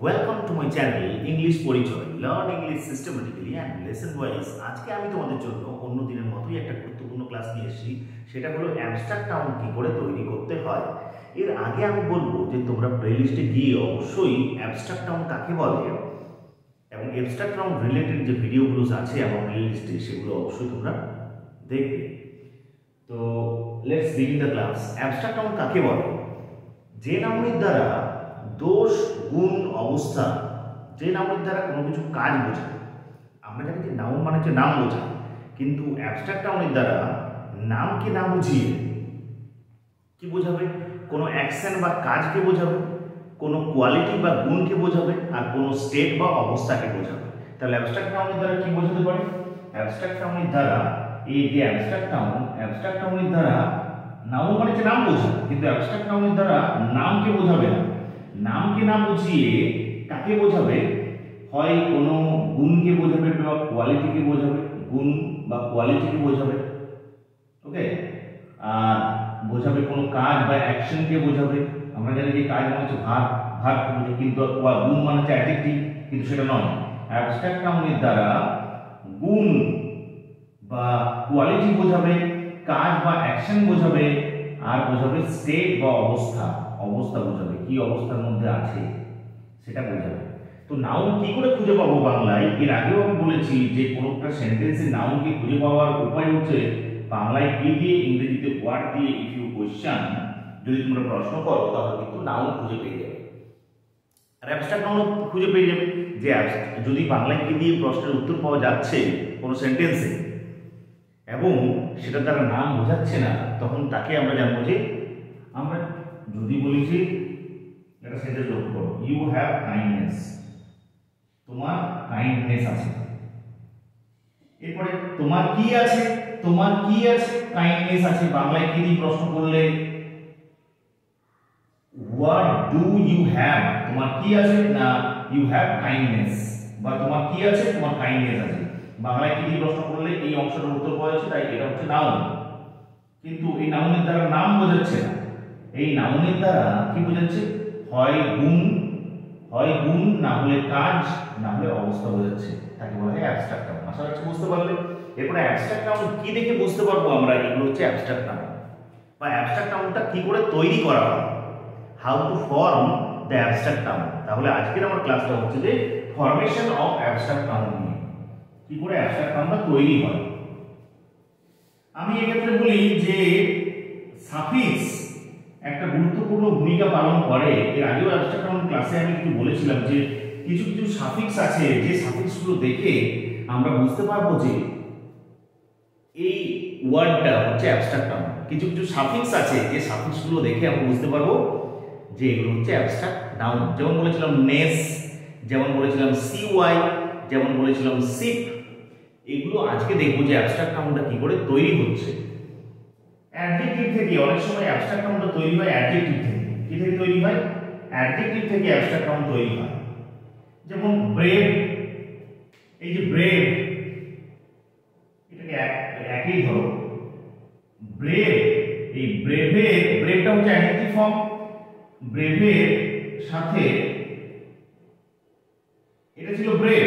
Welcome to my channel English Porichoy, learn English systematically and lesson wise. আজকে আমি তোমাদের জন্য অন্য দিনের মতোই একটা গুরুত্বপূর্ণ ক্লাস নিয়ে এসেছি। সেটা হলো অ্যাবস্ট্রাক্ট নাউন কী করে তৈরি করতে হয়। এর আগে আমি বলবো যে তোমরা প্লেলিস্টে গিয়ে অবশ্যই অ্যাবস্ট্রাক্ট নাউন কাকে বলে এবং অ্যাবস্ট্রাক্ট নাউন রিলেটেড যে ভিডিওগুলো আছে আমার প্লেলিস্টে সেগুলো অবশ্যই তোমরা দেখবে। তো let's begin the class. Abstract noun কাকে বলে? যে নাউনের দ্বারা দোষ, গুণ, অবস্থা, যে নাউনের দ্বারা কোনো কিছু কাজ বোঝায়। আমরা জানি যে নাউন মানে হচ্ছে নাম বোঝায়, কিন্তু অ্যাবস্ট্রাক্ট নাউনের দ্বারা নামকে না বুঝিয়ে কি বোঝাবে? কোনো অ্যাকশন বা কাজকে বোঝাবে, কোনো কোয়ালিটি বা গুণকে বোঝাবে, আর কোনো স্টেট বা অবস্থাকে বোঝাবে। তাহলে অ্যাবস্ট্রাক্ট নাউনের দ্বারা কি বোঝাতে পারে? অ্যাবস্ট্রাক্ট নাউনের দ্বারা এই যে অ্যাবস্ট্রাক্ট নাউনের দ্বারা নাউন মানে হচ্ছে নাম বোঝায়, কিন্তু অ্যাবস্ট্রাক্ট নাউনের দ্বারা নামকে বোঝাবে না। নামকে না বুঝিয়ে কাকে বোঝাবে? হয় কোনো গুণকে বোঝাবে বা কোয়ালিটিকে বোঝাবে, গুণ বা কোয়ালিটিকে বোঝাবে, ওকে। আর বোঝাবে কোনো কাজ বা অ্যাকশনকে বোঝাবে। আমরা জানি যে কাজ মানে হচ্ছে ভার্ব বোঝাবে, কিন্তু গুণ মানে হচ্ছে অ্যাডজেক্টিভ, কিন্তু সেটা নয়। অ্যাবস্ট্রাক্ট নাউনের দ্বারা গুণ বা কোয়ালিটি বোঝাবে, কাজ বা অ্যাকশন বোঝাবে, আর বোঝাবে স্টেট বা অবস্থা বোঝাবে, কি অবস্থার মধ্যে আছে সেটা বোঝাবে। তো নাউন কি করে খুঁজে পাবো বাংলায়? এর আগেও আমি বলেছি যে কোনো একটা সেন্টেন্সে নাউনকে খুঁজে পাওয়ার উপায় হচ্ছে বাংলায় কি দিয়ে, ইংরেজিতে হোয়াট দিয়ে। ইফ ইউ কোয়েশ্চন, যদি তোমরা প্রশ্ন করো তাহলে কিন্তু নাউন খুঁজে পেয়ে যাবে, আর অ্যাবস্ট্রাক্ট নাউন খুঁজে পেয়ে যাবে। যে যদি বাংলায় কি দিয়ে প্রশ্নের উত্তর পাওয়া যাচ্ছে কোনো সেন্টেন্সে এবং সেটা দ্বারা নাম বোঝাচ্ছে না, তখন তাকে আমরা জানবো যে, আমরা যদি বলি যে একটা সেন্টেন্স লক্ষ্য করো, ইউ হ্যাভ কাইন্ডনেস, তোমার কাইন্ডনেস আছে। এরপরে তোমার কি আছে? কাইন্ডনেস আছে। বাংলায় কি দিয়ে প্রশ্ন করলে হোয়াট ডু ইউ হ্যাভ, তোমার কি আছে? না ইউ হ্যাভ কাইন্ডনেস, বা তোমার কি আছে? তোমার কাইন্ডনেস আছে। বাংলায় কি দিয়ে প্রশ্ন করলে এই অংশটার উত্তর পাওয়া যাচ্ছে, তাই এটা হচ্ছে নাউন। কিন্তু এই নাউনের দ্বারা নাম বোঝাচ্ছে না, এই নাউনের দ্বারা কি বোঝাচ্ছে? হয় গুণ, না হলে কাজ, না হলে অবস্থা বোঝাচ্ছে। তাকে বলা হয় অ্যাবস্ট্রাক্ট নাউন। আশা করছি বুঝতে পারলে। এরপরে অ্যাবস্ট্রাক্ট নাউন কি দেখে বুঝতে পারবো আমরা এগুলো হচ্ছে অ্যাবস্ট্রাক্ট নাউন, বা অ্যাবস্ট্রাক্ট নাউনটা কি করে তৈরি করা হয়, how to form the abstract noun. তাহলে আজকের আমার ক্লাসটা হচ্ছে যে ফরমেশন অফ অ্যাবস্ট্রাক্ট নাউন নিয়ে, কি করে অ্যাবস্ট্রাক্ট নাউনটা তৈরি হয়। আমি এক্ষেত্রে বলি যে সাফিক্স একটা গুরুত্বপূর্ণ ভূমিকা পালন করে। এর আগেও অ্যাবস্ট্রাক্ট নাউন ক্লাসে আমি একটু বলেছিলাম যে কিছু সাফিক্স আছে, যে সাফিক্সগুলো দেখে আমরা বুঝতে পারবো যে এই ওয়ার্ডটা হচ্ছে অ্যাবস্ট্রাক্ট নাউন। কিছু সাফিক্স আছে, যে সাফিক্সগুলো দেখে আমরা বুঝতে পারবো যে এগুলো হচ্ছে অ্যাবস্ট্রাক্ট নাউন। যেমন বলেছিলাম নেস, যেমন বলেছিলাম সিওয়াই, যেমন বলেছিলাম সিপ। এগুলো আজকে দেখবো যে অ্যাবস্ট্রাক্ট নাউনটা কি করে তৈরি হচ্ছে। অ্যাডজেক্টিভ থেকে অনেক সময় অ্যাবস্ট্রাক্ট নাউনটা তৈরি হয়। অ্যাডজেক্টিভ থেকে কি থেকে তৈরি হয়? অ্যাডজেক্টিভ থেকে অ্যাবস্ট্রাক্ট নাউন তৈরি হয়। যেমন ব্রেভ, এই যে ব্রেভ, এটাকে একই ধরো। ব্রেভ, এই ব্রেভটা হচ্ছে অ্যাডজেক্টিভ ফর্ম। ব্রেভের সাথে এটা ছিল ব্রেভ,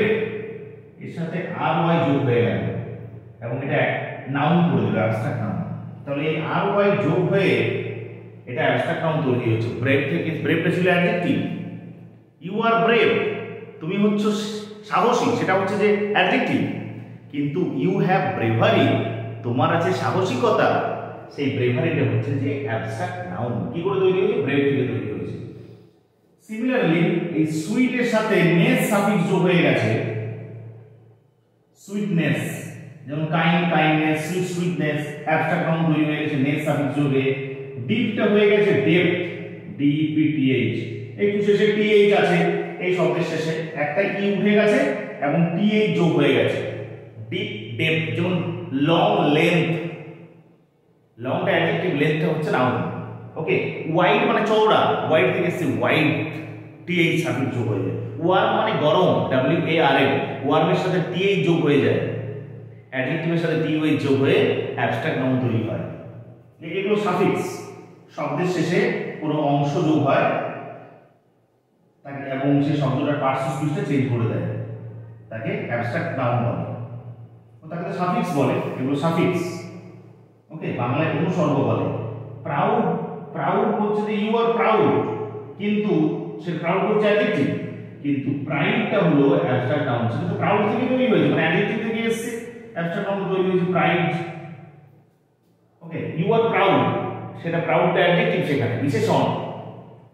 এর সাথে আর ওয়াই যোগ হয়ে গেল এবং এটা নাউন করে দিল, অ্যাবস্ট্রাক্ট নাউন। তাহলে এই আর ওয়াই যোগ হয়ে এটা অ্যাবস্ট্রাক্ট নাউন তৈরি হচ্ছে। ব্রেভ থেকে, ব্রেভটা ছিল অ্যাডজেক্টিভ। ইউ আর ব্রেভ, তুমি হচ্ছে সাহসী, সেটা হচ্ছে যে অ্যাডজেক্টিভ। কিন্তু ইউ হ্যাভ ব্রেভারি, তোমার আছে সাহসিকতা, সেই ব্রেভারিটা হচ্ছে যে অ্যাবস্ট্রাক্ট নাউন। কি করে তৈরি হয়েছে? ব্রেভ থেকে তৈরি হয়েছে। সিমিলারলি এই সুইটের সাথে নেস সাফিক্স যোগ হয়ে গেছে। সুইটনেস, যেমন কাইন্ডনেস, সুইটনেস, অ্যাবস্ট্রাক্ট নাউন তৈরি হয়ে গেছে নেস সাফিক্স যোগে। ডিপটা হয়ে গেছে ডেপথ, ডিপিটিএইচ, একটু শেষে টিএইচ আছে, এই শব্দের শেষে একটা ই উঠে গেছে এবং টিএইচ যোগ হয়ে গেছে। Deep, depth. যেমন লং, লেন্থ, লংটা অ্যাডজেক্টিভ, লেন্থটা হচ্ছে নাউন, ওকে। ওয়াইড মানে চওড়া, ওয়াইড থেকে এসেছে ওয়াইড, টিএইচ সাফিক্স যোগ হয়ে যায়। ওয়ার্ম মানে গরম, WARM, ওয়ার্মের সাথে টিএইচ যোগ হয়ে যায়, অ্যাডজেক্টিভের সাথে টিওএইচ যোগ হয়ে অ্যাবস্ট্রাক্ট নাউন তৈরি হয়। এগুলো সাফিক্স, শব্দের শেষে কোনো অংশ যোগ হয় তাকে এবং সেই শব্দটার পার্সিস্টেন্সটা চেঞ্জ করে দেয়, তাকে অ্যাবস্ট্রাক্ট নাউন বলে। তাকে তো সাফিক্স বলে, এগুলো সাফিক্স। ওকে, বাংলায় অনুসর্গ বলে। প্রাউড, প্রাউড হচ্ছে যে ইউ আর প্রাউড, কিন্তু সে প্রাউড হচ্ছে অ্যাডজেক্টিভ, কিন্তু প্রাইডটা হলো অ্যাবস্ট্রাক্ট নাউন। সেটা তো প্রাউড থেকে তৈরি হয়েছে, মানে অ্যাডজেক্টিভ থেকে এসেছে, অ্যাবস্ট্রাক্ট নাউন তৈরি হয়েছে pride. Okay, you are proud, সেটা প্রাউডটা অ্যাডজেক্টিভ, সেখানে বিশেষণ।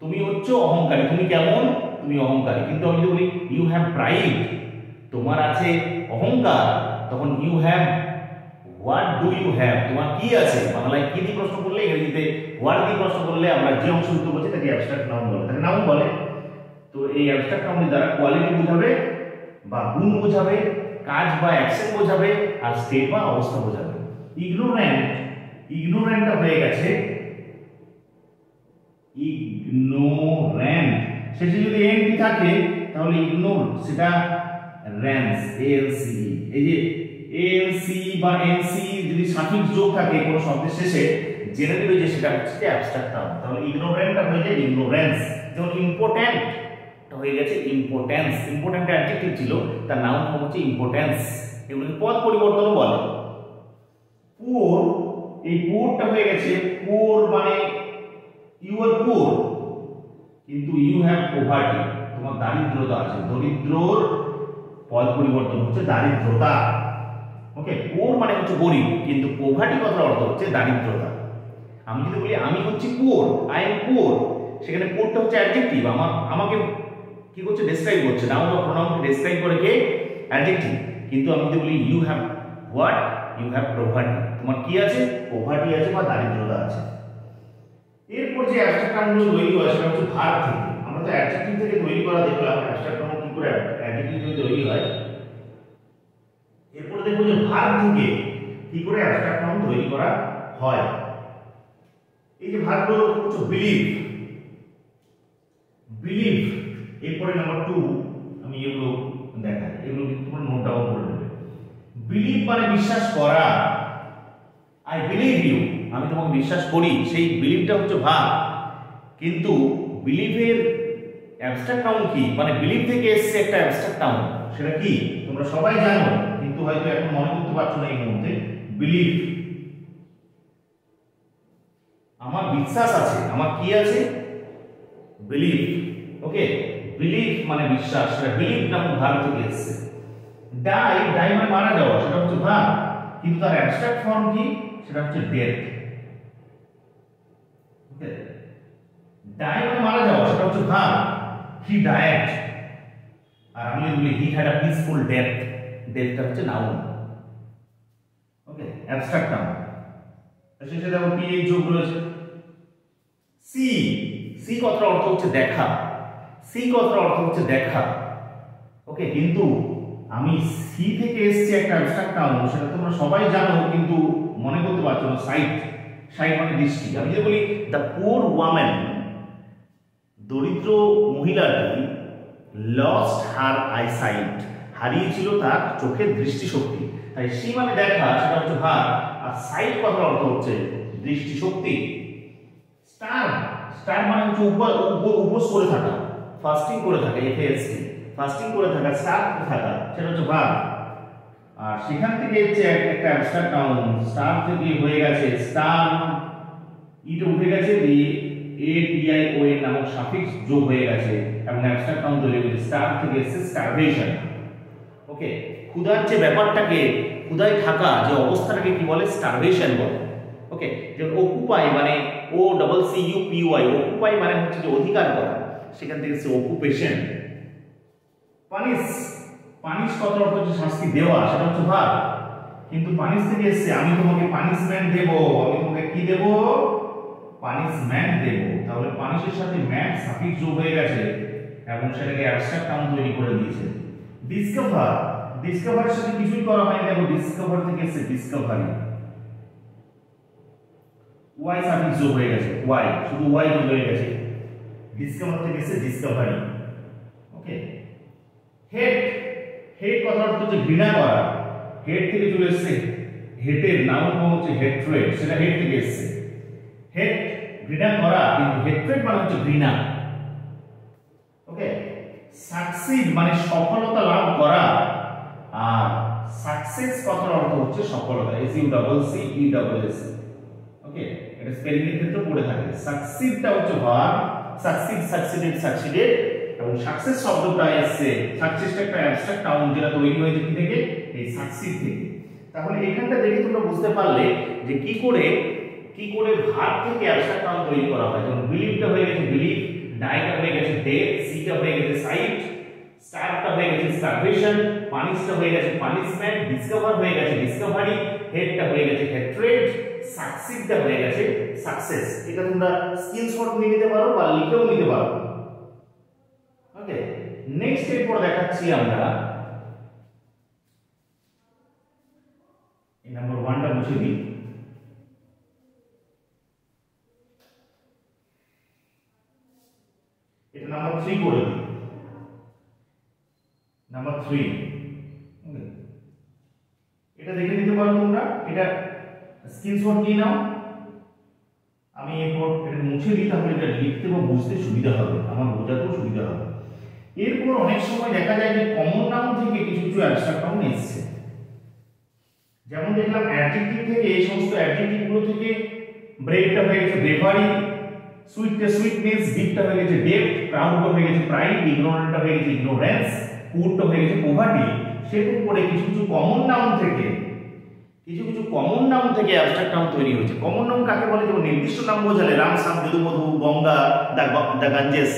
তুমি হচ্ছে অহংকারী, তুমি কেমন, তুমি অহংকারী। কিন্তু আমি যদি বলি ইউ হ্যাভ প্রাইড, তোমার আছে অহংকার, তখন you have, what do you have, তোমার কি আছে। বাংলায় কি দিয়ে প্রশ্ন করলে, ইংরেজিতে হোয়াট দিয়ে প্রশ্ন করলে আমরা যে অংশ উত্তর করছি তাকে অ্যাবস্ট্রাক্ট নাউন বলে, তাকে নাউন বলে। তো এই অ্যাবস্ট্রাক্ট নাউনের দ্বারা কোয়ালিটি বোঝাবে বা গুণ বোঝাবে, কাজ বা অ্যাকশন বোঝাবে, আর স্টেট বা অবস্থা বোঝাবে। ইগনোরেন্ট, ইগনোরেন্টটা হয়ে গেছে ইগনোরেন্ট, শেষে যদি এনটি থাকে তাহলে ইগনোর, সেটা র্যান্স, এএলসি। এই যে এএলসি বা এনসি যদি সাফিক্স যোগ থাকে কোনো শব্দের শেষে, জেনে নেবে যে সেটা হচ্ছে অ্যাবস্ট্রাক্ট নাউন। তাহলে ইগনোরেন্টটা হয়ে যায় ইগনোরেন্স। যেমন ইম্পর্ট্যান্ট হয়ে গেছে ইম্পর্ট্যান্স, ইম্পর্ট্যান্ট অ্যাডজেক্টিভ ছিল, তার নাউন ফর্ম হচ্ছে ইম্পর্ট্যান্স। এগুলোকে পদ পরিবর্তনও বলে। পুওর, এই পুওরটা হয়ে গেছে পুওর, মানে ইউ আর পুওর, কিন্তু ইউ হ্যাভ পভার্টি, তোমার দারিদ্রতা আছে। দরিদ্রর পদ পরিবর্তন হচ্ছে দারিদ্রতা। ওকে, পুওর মানে হচ্ছে গরিব, কিন্তু পভার্টি কথার অর্থ হচ্ছে দারিদ্রতা। আমি যদি বলি আমি হচ্ছি পুওর, আই এম পুওর, সেখানে পুওরটা হচ্ছে অ্যাডজেক্টিভ, আমাকে কি করছে, ডেসক্রাইব করছে, নাউন বা প্রোনাউনকে ডেসক্রাইব করে কে, অ্যাডজেক্টিভ। কিন্তু আমি যদি বলি you have what, you have poverty, তোমার কি আছে, পভার্টি আছে বা দারিদ্রতা আছে। এরপর যে অ্যাবস্ট্রাক্ট নাউনগুলো তৈরি হয় সেটা হচ্ছে ভার্ব থেকে। আমরা তো অ্যাডজেক্টিভ থেকে তৈরি করা দেখলাম, অ্যাবস্ট্রাক্ট নাউন কি করে অ্যাডজেক্টিভ থেকে তৈরি হয়। এরপর দেখব যে ভার্ব থেকে কি করে অ্যাবস্ট্রাক্ট নাউন তৈরি করা হয়। এই যে ভার্বগুলো হচ্ছে বিলিভ, বিলিভ। এরপরে নাম্বার 2 আমি এগুলো দেখাই, এগুলো কিন্তু তোমরা নোট ডাউন করে নেবে। বিলিভ মানে বিশ্বাস করা, আই বিলিভ ইউ, আমি তোমাকে বিশ্বাস করি, সেই বিলিভটা হচ্ছে ভার্ব। কিন্তু বিলিভের অ্যাবস্ট্রাক্ট নাউন কি, মানে বিলিভ থেকে এসেছে একটা অ্যাবস্ট্রাক্ট নাউন, সেটা কি তোমরা সবাই জানো, কিন্তু হয়তো এখন মনে করতে পারছো না এই মুহূর্তে। বিলিভ, আমার বিশ্বাস আছে, আমার কি আছে, বিলিভ। ওকে, বিলিভ মানে বিশ্বাস, সেটা বিলিভ নামক ভার্ব থেকে এসেছে। ডাই, ডাই মানে মারা যাওয়া, সেটা হচ্ছে ভার্ব, কিন্তু তার অ্যাবস্ট্রাক্ট ফর্ম কি, সেটা হচ্ছে ডেথ। ওকে, ডাই মানে মারা যাওয়া, সেটা হচ্ছে ভার্ব, হি ডায়েড। আর আমি যদি বলি he had a peaceful death, ডেথটা হচ্ছে নাউন। ওকে, অ্যাবস্ট্রাক্ট নাউন। শেষে দেখো পি এইচ যোগ রয়েছে। সি, সি কথার অর্থ হচ্ছে দেখা, সি কথার অর্থ হচ্ছে দেখা। ওকে, কিন্তু আমি সি থেকে এসেছি একটা অ্যাবস্ট্রাক্ট নাউন, সেটা তোমরা সবাই জানো কিন্তু মনে করতে পারছো না। সাইট, সাইট মানে দৃষ্টি। আমি যদি বলি দ্য পুওর ওয়ামেন, দরিদ্র মহিলাটি লস্ট হার আইসাইট, হারিয়েছিল তার চোখের দৃষ্টিশক্তি। তাই সি মানে দেখা, সেটা হচ্ছে ভার্ব, আর সাইট কথার অর্থ হচ্ছে দৃষ্টিশক্তি। স্টার, স্টার মানে হচ্ছে উপোস করে থাকা, ফাস্টিং করে থাকা, এফএএসটি, ফাস্টিং করে থাকা, স্টার থাকা, সেটা হচ্ছে ভার্ব। আর সেখান থেকে হচ্ছে একটা অ্যাবস্ট্রাক্ট নাউন, স্টার থেকে হয়ে গেছে স্টার, ইটা উঠে গেছে, দিয়ে ADION নামক সাফিক্স যোগ হয়ে গেছে এবং অ্যাবস্ট্রাক্ট নাউন তৈরি হয়েছে। স্টার থেকে এসেছে স্টারভেশন। ওকে, ক্ষুধার যে ব্যাপারটাকে, ক্ষুধায় থাকা যে অবস্থাটাকে কি বলে, স্টারভেশন বলে। ওকে, যেমন অকুপাই মানে OCCUPY, অকুপাই মানে হচ্ছে যে অধিকার করা, সেখান থেকে এসেছে অকুপেশন। পানিশ, পানিশ কথার অর্থ হচ্ছে শাস্তি দেওয়া, সেটা হচ্ছে ভার্ব, কিন্তু পানিশ থেকে এসেছে আমি তোমাকে পানিশমেন্ট দেব, আমি তোমাকে কি দেব, পানিশমেন্ট দেব। তাহলে পানিশের সাথে ম্যাট সাফিক্স যোগ হয়ে গেছে এবং সেটাকে অ্যাবস্ট্রাক্ট নাউন তৈরি করে দিয়েছে। ডিসকভার, ডিসকভারের সাথে কিছুই করা হয়নি, দেখো ডিসকভার থেকে এসেছে ডিসকভারি, ওয়াই সাফিক্স যোগ হয়ে গেছে, ওয়াই, শুধু ওয়াই যোগ হয়ে গেছে, ডিসকভার থেকে এসেছে ডিসকভারি। ওকে, হেট, হেট কথার অর্থ হচ্ছে ঘৃণা করা, হেট থেকে চলে এসেছে, হেটের নাউন ফর্ম হচ্ছে হেট্রেড, সেটা হেট থেকে এসেছে। হেট ঘৃণা করা, কিন্তু হেট্রেড মানে হচ্ছে ঘৃণা। ওকে, সাকসিড মানে সফলতা লাভ করা, আর সাকসেস কথার অর্থ হচ্ছে সফলতা, S U double C E double S. Okay, এটা স্পেলিং এর ক্ষেত্রে পড়ে থাকে। সাকসিডটা হচ্ছে ভার্ব, সাকসিড সাকসিডেড সাকসিডেড, এবং সাকসেস শব্দটা এসছে, সাকসেসটা একটা অ্যাবস্ট্রাক্ট নাউন যেটা তৈরি হয়েছে কি থেকে, এই সাকসিড থেকে। তাহলে এখানটা দেখে তোমরা বুঝতে পারলে যে কি করে ভার্ব থেকে অ্যাবস্ট্রাক্ট নাউন তৈরি করা হয়। যেমন বিলিভটা হয়ে গেছে বিলিভ, ডাইটা হয়ে গেছে ডেথ, সিটা হয়ে গেছে সাইট, স্টারটা হয়ে গেছে স্টারভেশন, পানিশটা হয়ে গেছে পানিশমেন্ট, ডিসকভার হয়ে গেছে ডিসকভারি, হেডটা হয়ে গেছে হেট্রেড, সাকসিডটা হয়ে গেছে সাকসেস। এটা তোমরা স্ক্রিনশট নিয়ে নিতে পারো বা লিখেও নিতে পারো। ওকে, নেক্সট এরপর দেখাচ্ছি আমরা এই নাম্বার 1টা মুছে দিই। এটা নাম্বার 3 করে দিই, নাম্বার 3। এটা দেখে নিতে পারো তোমরা, এটা স্ক্রিনশট নিয়ে নাও। আমি এরপর এটা মুছে দিই, তাহলে এটা লিখতে বা বুঝতে সুবিধা হবে, আমার বোঝাতেও সুবিধা হবে। এরপর অনেক সময় দেখা যায় যে কমন নাউন থেকে কিছু কিছু অ্যাবস্ট্রাক্ট নাউন এসছে। যেমন দেখলাম অ্যাডজেক্টিভ থেকে, এই সমস্ত অ্যাডজেক্টিভ গুলো থেকে ব্রেডটা হয়ে গেছে ব্রেভারি, সুইটনেস, ডিপটা হয়ে গেছে ডেপথ, প্রাউডটা হয়ে গেছে প্রাইড, ইগনোরেন্টটা হয়ে গেছে ইগনোরেন্স, পুরটা হয়ে গেছে পোভার্টি। সেরকম করে কিছু কিছু কমন নাউন থেকে অ্যাবস্ট্রাক্ট নাউন তৈরি হয়েছে। কমন নাউন কাকে বলে? যেমন নির্দিষ্ট নাম বোঝালে রাম, শ্যাম, যদু, মধু, গঙ্গা, দা গাঞ্জেস,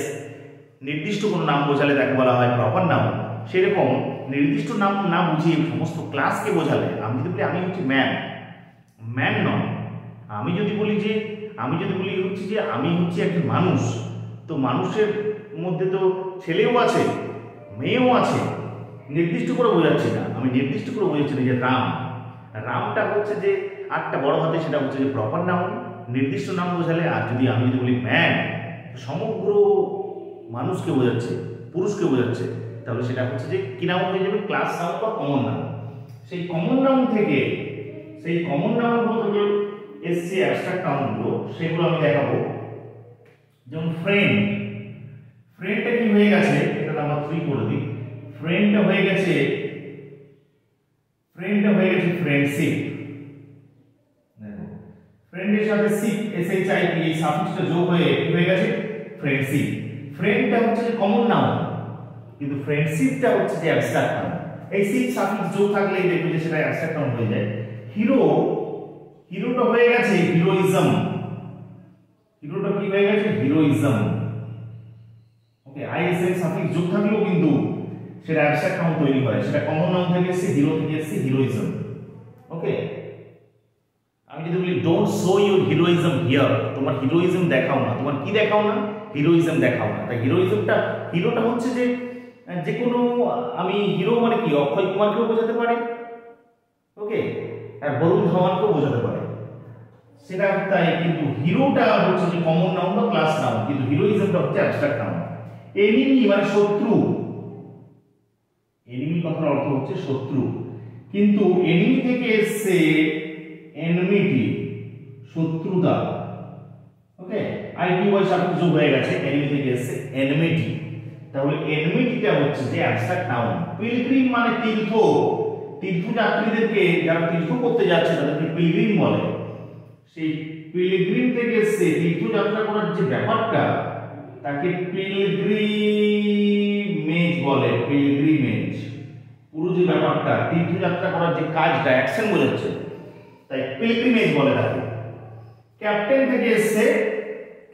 নির্দিষ্ট কোনো নাম বোঝালে তাকে বলা হয় প্রপার নাউন। সেরকম নির্দিষ্ট নাম না বুঝিয়ে সমস্ত ক্লাসকে বোঝালে, আমি যদি বলি আমি হচ্ছি ম্যান নয়, আমি যদি বলি হচ্ছে যে আমি হচ্ছি একজন মানুষ, তো মানুষের মধ্যে তো ছেলেও আছে মেয়েও আছে, নির্দিষ্ট করে বোঝাচ্ছি না, আমি নির্দিষ্ট করে বোঝাচ্ছি না যে রামটা হচ্ছে যে 8টা বড় হাতে, সেটা হচ্ছে যে প্রপার নাউন, নির্দিষ্ট নাম বোঝালে। আর আমি যদি বলি ম্যান, সমগ্র মানুষকে বোঝাচ্ছে, পুরুষকে বোঝাচ্ছে, তাহলে সেটা হচ্ছে যে কি নাউন হয়ে যাবে? ক্লাস নাউন বা কমন নাউন। সেই কমন নাউনগুলো থেকে এসছে অ্যাবস্ট্রাক্ট নাউনগুলো, সেগুলো আমি দেখাবো। যেমন ফ্রেন্ডটা কি হয়ে গেছে? এটা নাম্বার 3 করে দিই। ফ্রেন্ডটা হয়ে গেছে ফ্রেন্ডশিপ। দেখো, ফ্রেন্ডের সাথে শিপ, SHIP, এই সাফিক্সটা যোগ হয়ে কি হয়ে গেছে? ফ্রেন্ডশিপ। ফ্রেন্ডটা হচ্ছে যে কমন নাউন, কিন্তু ফ্রেন্ডশিপটা হচ্ছে যে অ্যাবস্ট্রাক্ট নাউন। এই শিপ সাফিক্স যোগ থাকলেই দেখবে যে সেটা অ্যাবস্ট্রাক্ট নাউন হয়ে যায়। হিরোটা হয়ে গেছে হিরোইজম। হিরোটা কি হয়ে গেছে? হিরোইজম। ওকে, ISM সাফিক্স যোগ থাকলেও কিন্তু সেটা অ্যাবস্ট্রাক্ট নাউন তৈরি হয়, সেটা কমন নাউন থেকে এসেছে, হিরো থেকে এসেছে হিরোইজম। ওকে, আমি যদি বলি don't show your heroism here, তোমার হিরোইজম দেখাও না, তোমার কি দেখাও না? হিরোইজম দেখাও না। তাই হিরোটা হচ্ছে যে কোনো, আমি হিরো মানে কি, অক্ষয় কুমারকেও বোঝাতে পারি, ওকে, আর বরুণ ধাওয়ানকেও বোঝাতে পারে, সেটা তাই। কিন্তু হিরোটা হচ্ছে যে কমন নাউন বা ক্লাস নাউন, কিন্তু হিরোইজমটা হচ্ছে অ্যাবস্ট্রাক্ট নাউন। এনিমি মানে শত্রু, এনিমি কথার অর্থ হচ্ছে শত্রু, কিন্তু এনিমি থেকে এসছে এনমিটি, শত্রুতা। ওকে, ITY সাফিক্স যোগ হয়ে গেছে, এনিমি থেকে এসছে এনমিটি। তাহলে এনমিটিটা হচ্ছে যে অ্যাবস্ট্রাক্ট নাউন। পিলগ্রিম মানে তীর্থযাত্রীদেরকে, যারা তীর্থ করতে যাচ্ছে তাদেরকে পিলগ্রিম বলে। সেই পিলগ্রিম থেকে এসছে তীর্থযাত্রা করার যে ব্যাপারটা, তাকে পিলগ্রিমেজ বলে। পিলগ্রিমেজ পুরো যে ব্যাপারটা, তীর্থযাত্রা করার যে কাজটা, অ্যাকশন বোঝাচ্ছে, তাই পিলগ্রিমেজ বলে তাকে। ক্যাপ্টেন থেকে এসছে,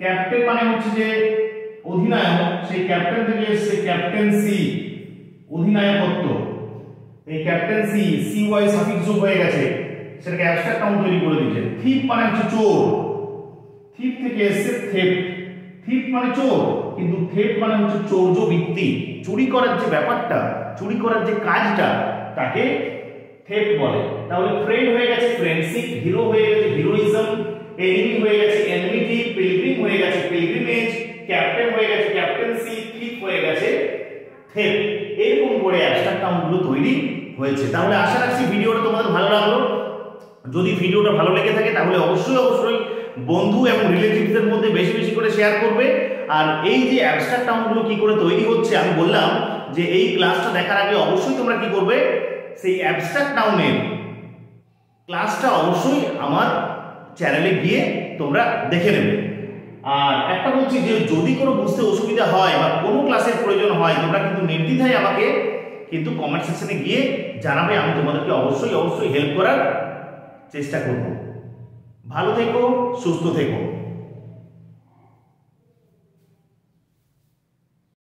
ক্যাপ্টেন মানে হচ্ছে যে অধিনায়ক, সেই ক্যাপ্টেন থেকে এসছে ক্যাপ্টেন্সি, অধিনায়কত্ব। এই ক্যাপ্টেন্সি CY সাফিক্স যোগ হয়ে গেছে, সেটাকে অ্যাবস্ট্রাক্ট নাউন তৈরি করে দিয়েছে। থিপ মানে হচ্ছে চোর, থিপ থেকে এসছে থেফট। থিপ মানে চোর, কিন্তু থেফট মানে হচ্ছে চৌর্যবৃত্তি, চুরি করার যে ব্যাপারটা, চুরি করার যে কাজটা, তাকে থেফট বলে। তাহলে ফ্রেন্ড হয়ে গেছে ফ্রেন্ডশিপ, হিরো হয়ে গেছে হিরোইজম, এনিমি হয়ে গেছে এনমিটি, পিলগ্রিম হয়ে গেছে পিলগ্রিমেজ, ক্যাপ্টেন হয়ে গেছে ক্যাপ্টেন্সি, থিপ হয়ে গেছে থেফট। এরকম করে অ্যাবস্ট্রাক্ট নাউনগুলো তৈরি হয়েছে। তাহলে আশা রাখছি ভিডিওটা তোমাদের ভালো লাগলো। যদি ভিডিওটা ভালো লেগে থাকে তাহলে অবশ্যই বন্ধু এবং রিলেটিভদের মধ্যে বেশি বেশি করে শেয়ার করবে। আর এই যে অ্যাবস্ট্রাক্ট নাউনগুলো কি করে তৈরি হচ্ছে আমি বললাম যে এই ক্লাসটা দেখার আগে অবশ্যই তোমরা কি করবে, সেই অ্যাবস্ট্রাক্ট নাউনের ক্লাসটা অবশ্যই আমার চ্যানেলে গিয়ে তোমরা দেখে নেবে। আর একটা বলছি যে যদি কোনো বুঝতে অসুবিধা হয় বা কোনো ক্লাসের প্রয়োজন হয় তোমরা কিন্তু নির্দ্বিধায় আমাকে কিন্তু কমেন্ট সেকশনে গিয়ে জানাবে, আমি তোমাদেরকে অবশ্যই হেল্প করার চেষ্টা করব। ভালো থেকো, সুস্থ থেকো।